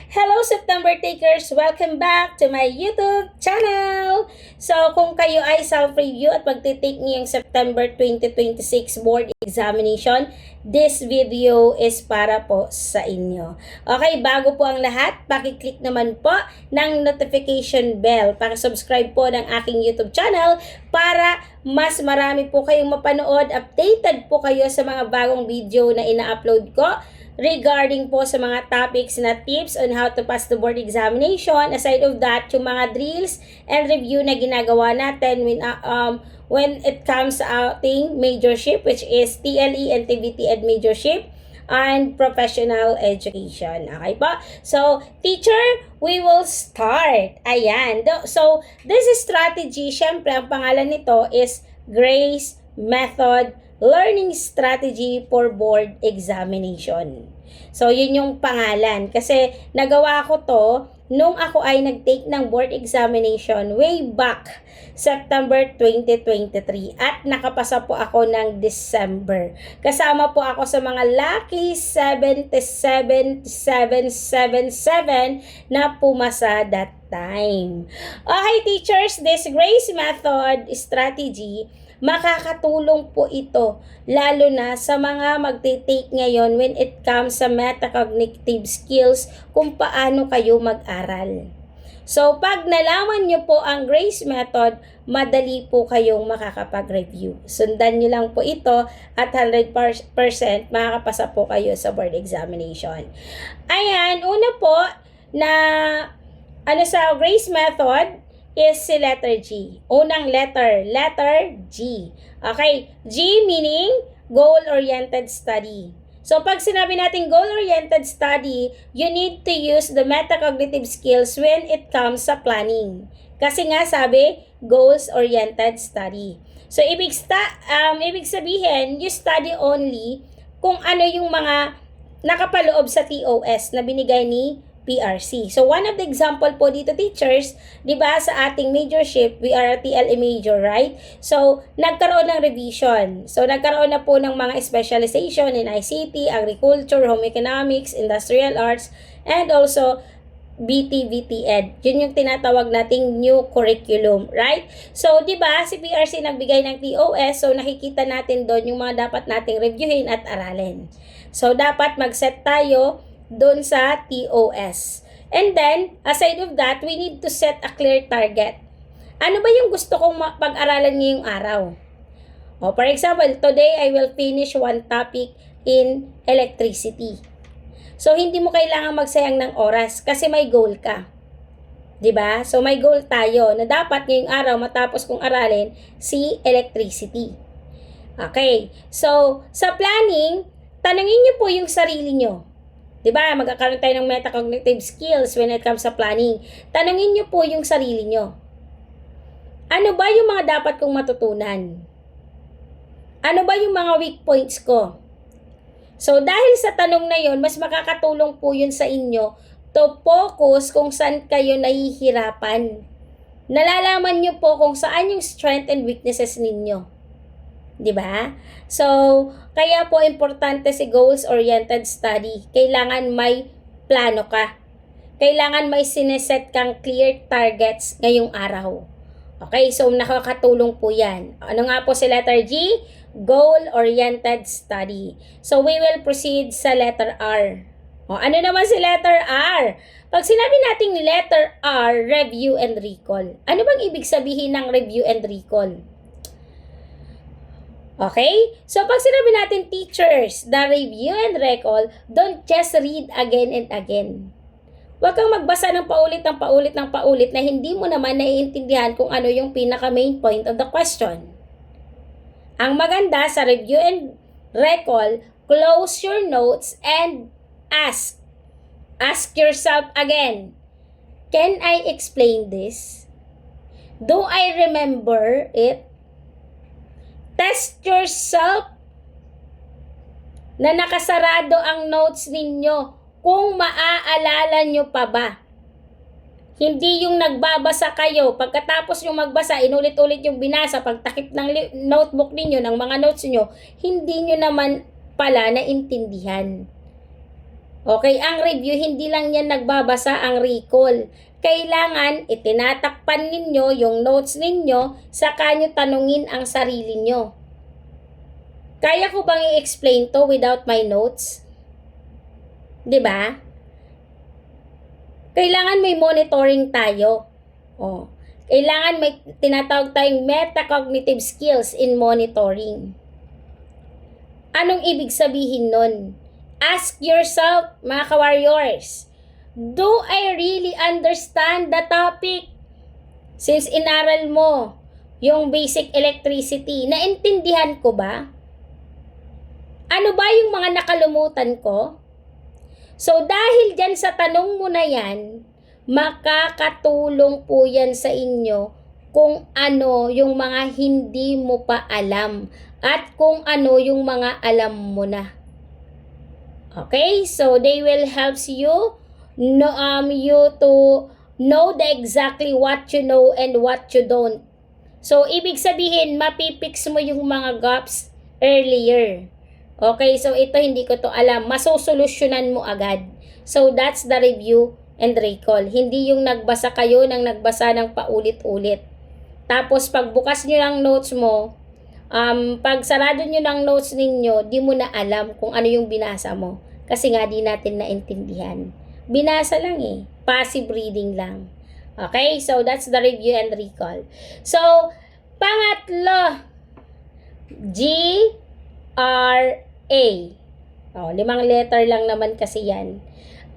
Hello September takers! Welcome back to my YouTube channel! So, kung kayo ay self-review at magtitake niyong September 2026 board examination, this video is para po sa inyo. Okay, bago po ang lahat, pakiclick naman po ng notification bell para subscribe po ng aking YouTube channel para mas marami po kayong mapanood, updated po kayo sa mga bagong video na ina-upload ko regarding po sa mga topics na tips on how to pass the board examination. Aside of that, yung mga drills and review na ginagawa natin when it comes sa ating majorship, which is TLE and TVT Ed majorship and professional education. Okay po? So, teacher, we will start. Ayan. So, this is strategy. Syempre, ang pangalan nito is Grace Method Learning Strategy for Board Examination. So, yun yung pangalan. Kasi, nagawa ko to nung ako ay nag-take ng board examination way back September 2023. At nakapasa po ako ng December. Kasama po ako sa mga lucky 77,777 na pumasa that time. Okay, teachers, this Grace Method Strategy, makakatulong po ito lalo na sa mga magte-take ngayon when it comes sa metacognitive skills kung paano kayo mag-aral. So, pag nalaman nyo po ang Grace Method, madali po kayong makakapag-review. Sundan nyo lang po ito at 100% makakapasa po kayo sa board examination. Ayan, una po na sa Grace Method is si letter G. Unang letter G. Okay, G meaning goal-oriented study. So, pag sinabi natin goal-oriented study, you need to use the metacognitive skills when it comes sa planning. Kasi nga sabi, goals-oriented study. So, ibig sabihin, you study only kung ano yung mga nakapaloob sa TOS na binigay ni PRC. So, one of the example po dito, teachers, di ba, sa ating majorship, we are a TLE major, right? So, nagkaroon ng revision. So, nagkaroon na po ng mga specialization in ICT, agriculture, home economics, industrial arts, and also BT Ed. Yun yung tinatawag nating new curriculum, right? So, di ba, si PRC nagbigay ng TOS, so nakikita natin doon yung mga dapat nating reviewin at aralin. So, dapat mag-set tayo doon sa TOS. And then, aside of that, we need to set a clear target. Ano ba yung gusto kong pag-aralan ngayong araw? O, for example, today I will finish one topic in electricity. So, hindi mo kailangan magsayang ng oras kasi may goal ka. 'Di ba? So, may goal tayo na dapat ngayong araw matapos kong aralin si electricity. Okay. So, sa planning, tanungin niyo po yung sarili niyo. Diba? Magkakaroon tayo ng metacognitive skills when it comes sa planning. Tanungin nyo po yung sarili nyo. Ano ba yung mga dapat kong matutunan? Ano ba yung mga weak points ko? So, dahil sa tanong na yon, mas makakatulong po yun sa inyo to focus kung saan kayo nahihirapan. Nalalaman nyo po kung saan yung strength and weaknesses ninyo. 'Di ba? So, kaya po importante si goals-oriented study. Kailangan may plano ka. Kailangan may sineset kang clear targets ngayong araw. Okay, so nakakatulong po 'yan. Ano nga po si letter G? Goal-oriented study. So, we will proceed sa letter R. O, ano naman si letter R? Pag sinabi nating letter R, review and recall. Ano bang ibig sabihin ng review and recall? Okay? So, pag sinabi natin teachers, the review and recall, don't just read again and again. Huwag kang magbasa ng paulit na hindi mo naman naiintindihan kung ano yung pinaka-main point of the question. Ang maganda sa review and recall, close your notes and ask. Ask yourself again, can I explain this? Do I remember it? Test yourself na nakasarado ang notes ninyo kung maaalala nyo pa ba. Hindi yung nagbabasa kayo, pagkatapos yung magbasa, inulit-ulit yung binasa, pagtakip ng notebook ninyo, ng mga notes nyo, hindi nyo naman pala naintindihan. Okay, ang review, hindi lang yan nagbabasa ang recall. Kailangan itinatakpan ninyo yung notes ninyo, saka nyo tanungin ang sarili nyo. Kaya ko bang i-explain to without my notes? 'Di ba? Kailangan may monitoring tayo. Oh. Kailangan may tinatawag tayong metacognitive skills in monitoring. Anong ibig sabihin nun? Ask yourself, mga ka-warriors, do I really understand the topic? Since inaral mo yung basic electricity, naintindihan ko ba? Ano ba yung mga nakalumutan ko? So, dahil dyan sa tanong mo na yan, makakatulong po yan sa inyo kung ano yung mga hindi mo pa alam at kung ano yung mga alam mo na. Okay? So, they will help you to know the exactly what you know and what you don't. So, ibig sabihin, mapipix mo yung mga gaps earlier. Okay? So, ito hindi ko to alam. Masosolusyonan mo agad. So, that's the review and recall. Hindi yung nagbasa kayo ng nagbasa ng paulit-ulit. Tapos, pagbukas nyo ng notes mo, pag sarado nyo ng notes ninyo, di mo na alam kung ano yung binasa mo. Kasi nga di natin naintindihan. Binasa lang eh. Passive reading lang. Okay? So, that's the review and recall. So, pangatlo, G-R-A. Oh, 5 letter lang naman kasi yan.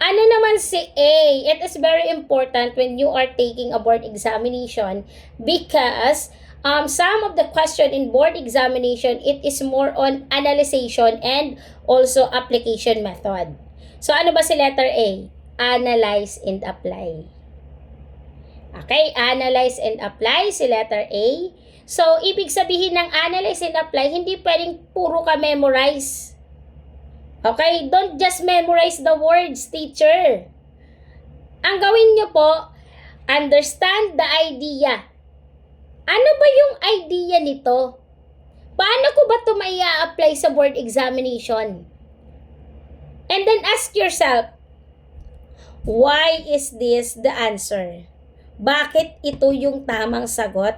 Ano naman si A? It is very important when you are taking a board examination because some of the question in board examination, it is more on analyzation and also application method. So, ano ba si letter A? Analyze and apply. Okay, analyze and apply si letter A. So, ibig sabihin ng analyze and apply, hindi pwedeng puro ka memorize. Okay, don't just memorize the words, teacher. Ang gawin nyo po, understand the idea. Ano ba yung idea nito? Paano ko ba ito mai-apply sa board examination? And then ask yourself, why is this the answer? Bakit ito yung tamang sagot?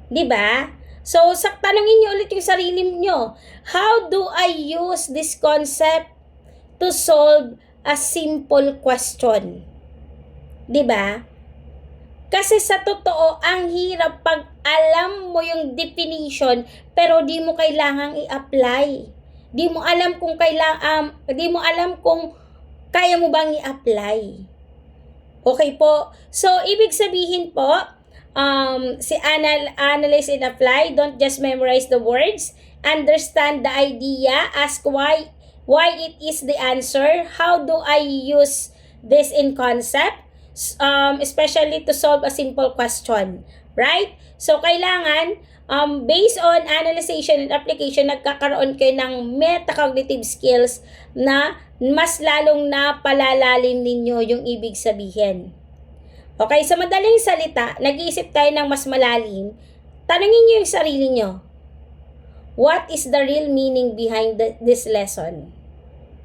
Diba? So, tanungin nyo ulit yung sarili nyo. How do I use this concept to solve a simple question? Diba? Kasi sa totoo, ang hirap pag alam mo yung definition, pero di mo kailangang i-apply. Di mo alam kung kaya mo bang i-apply. Okay po? So, ibig sabihin po, analyze and apply, don't just memorize the words, understand the idea, ask why it is the answer, how do I use this in concept, especially to solve a simple question, right? So, kailangan, based on analyzation and application, nagkakaroon kayo ng metacognitive skills na mas lalong napalalalim ninyo yung ibig sabihin. Okay, sa madaling salita, nag-iisip tayo ng mas malalim, tanungin niyo yung sarili niyo, what is the real meaning behind this lesson?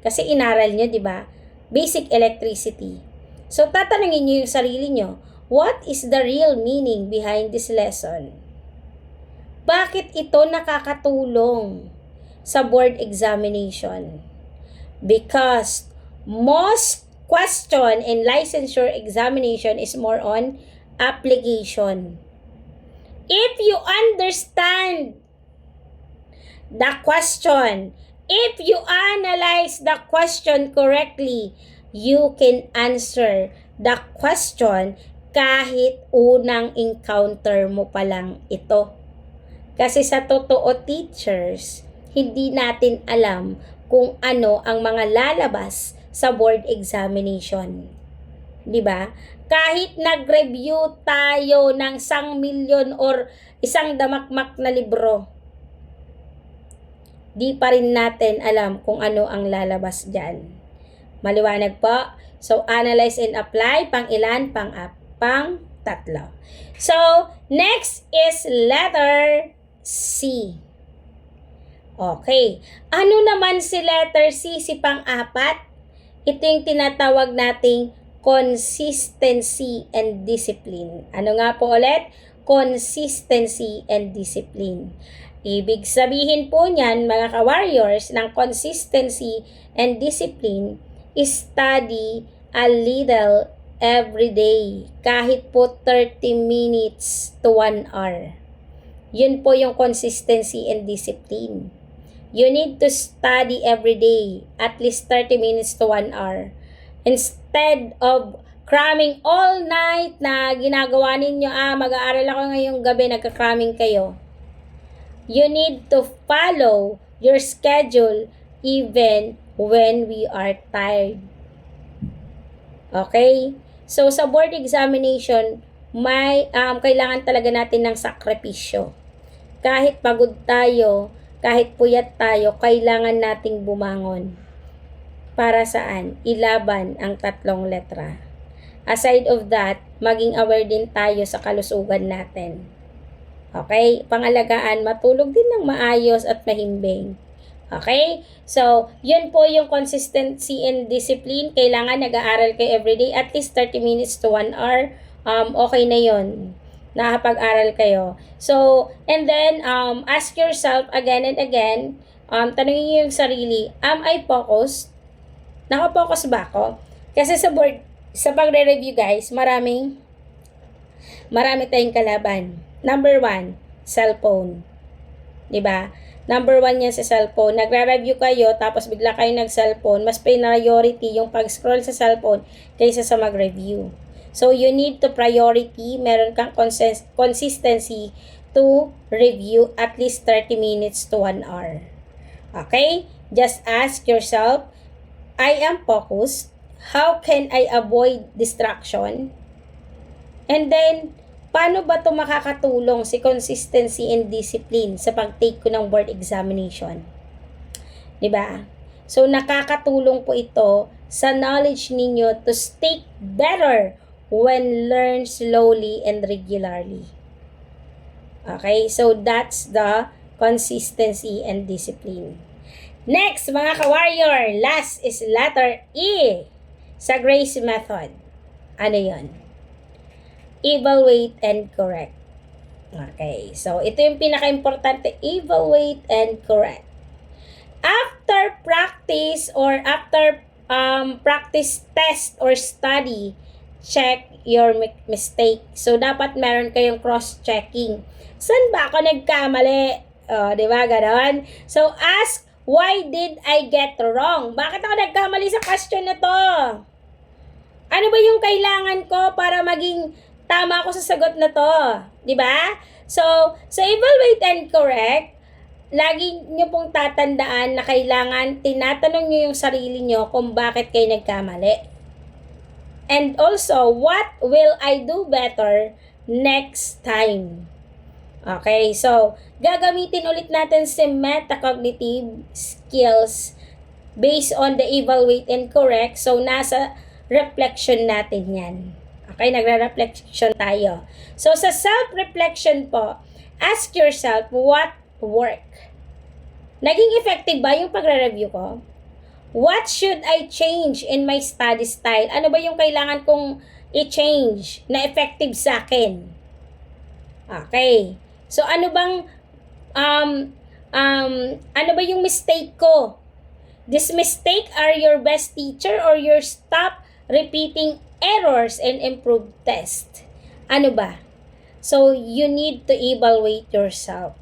Kasi inaral niyo, di ba? Basic electricity. So, tatanungin niyo yung sarili niyo, what is the real meaning behind this lesson? Bakit ito nakakatulong sa board examination? Because most question in licensure examination is more on application. If you understand the question, if you analyze the question correctly, you can answer the question kahit unang encounter mo pa lang ito. Kasi sa totoo, teachers, hindi natin alam kung ano ang mga lalabas sa board examination. 'Di ba? Kahit nag-review tayo ng 1,000,000 or isang damakmak na libro, di pa rin natin alam kung ano ang lalabas diyan. Maliwanag po? So, analyze and apply, pang-ilan? Pang-tatlo. So, next is letter C. Okay. Ano naman si letter C, si pang-apat? Ito yung tinatawag nating consistency and discipline. Ano nga po ulit? Consistency and discipline. Ibig sabihin po niyan, mga ka-warriors, ng consistency and discipline, study a little every day. Kahit po 30 minutes to 1 hour. Yun po yung consistency and discipline. You need to study every day, at least 30 minutes to 1 hour. Instead of cramming all night na ginagawa ninyo, mag-aaral ako ngayong gabi, nagka-cramming kayo. You need to follow your schedule even when we are tired. Okay? So, sa board examination, may kailangan talaga natin ng sakripisyo. Kahit pagod tayo, kahit puyat tayo, kailangan nating bumangon. Para saan? Ilaban ang 3 letra. Aside of that, maging aware din tayo sa kalusugan natin. Okay? Pangalagaan, matulog din ng maayos at mahimbing. Okay? So, yun po yung consistency and discipline. Kailangan nag-aaral kayo everyday, at least 30 minutes to 1 hour. Okay na yun. Nakapag-aral kayo. So, and then, ask yourself again and again, tanungin niyo yung sarili, am I focused? Naka-focus ba ako? Kasi sa board, sa pagre-review guys, marami tayong kalaban. Number 1, cellphone. Diba? Number 1 yan sa cellphone. Nagra-review kayo, tapos bigla kayo nag-cellphone, mas priority yung pag-scroll sa cellphone kaysa sa mag-review. So, you need to priority, meron kang consistency to review at least 30 minutes to 1 hour. Okay? Just ask yourself, I am focused. How can I avoid distraction? And then, paano ba ito makakatulong si consistency and discipline sa pag-take ko ng board examination? Diba? So, nakakatulong po ito sa knowledge ninyo to stick better when learn slowly and regularly. Okay, so that's the consistency and discipline. Next, mga ka-warrior, last is letter E sa Grace method. Ano yon? Evaluate and correct. Okay, so ito yung pinaka-importante, evaluate and correct. After practice or after practice test or study, check your mistake. So, dapat meron kayong cross-checking. Saan ba ako nagkamali? Di ba? Ganon. So, ask, why did I get wrong? Bakit ako nagkamali sa question na to? Ano ba yung kailangan ko para maging tama ako sa sagot na to? Di ba? So, sa evaluate and correct, lagi nyo pong tatandaan na kailangan tinatanong nyo yung sarili nyo kung bakit kayo nagkamali. And also, what will I do better next time? Okay, so, gagamitin ulit natin si metacognitive skills based on the evaluate and correct. So, nasa reflection natin yan. Okay, nagre-reflection tayo. So, sa self-reflection po, ask yourself, what worked? Naging effective ba yung pagre-review ko? What should I change in my study style? Ano ba yung kailangan kong i-change na effective sa akin? Okay. So, ano ba yung mistake ko? This mistake are your best teacher or your stop repeating errors and improve test? Ano ba? So, you need to evaluate yourself.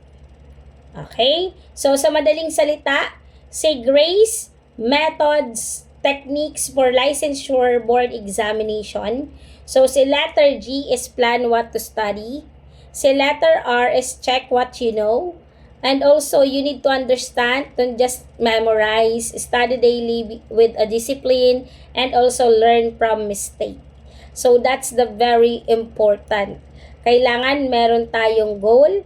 Okay? So, sa madaling salita, si Grace methods, techniques for licensure board examination. So, si letter G is plan what to study. Si letter R is check what you know. And also, you need to understand, don't just memorize, study daily with a discipline, and also learn from mistake. So, that's the very important. Kailangan meron tayong goal.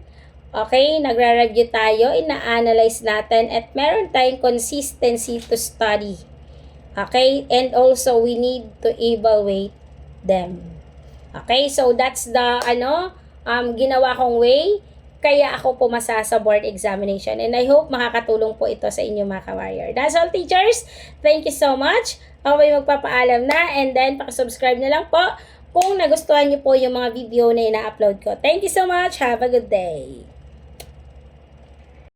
Okay, nagre-review tayo, ina-analyze natin, at meron tayong consistency to study. Okay, and also we need to evaluate them. Okay, so that's the ginawa kong way kaya ako pumasa sa board examination. And I hope makakatulong po ito sa inyo mga ka-warrior. That's all, teachers. Thank you so much. Ako'y magpapaalam na, and then pakisubscribe na lang po kung nagustuhan niyo po yung mga video na ina-upload ko. Thank you so much. Have a good day.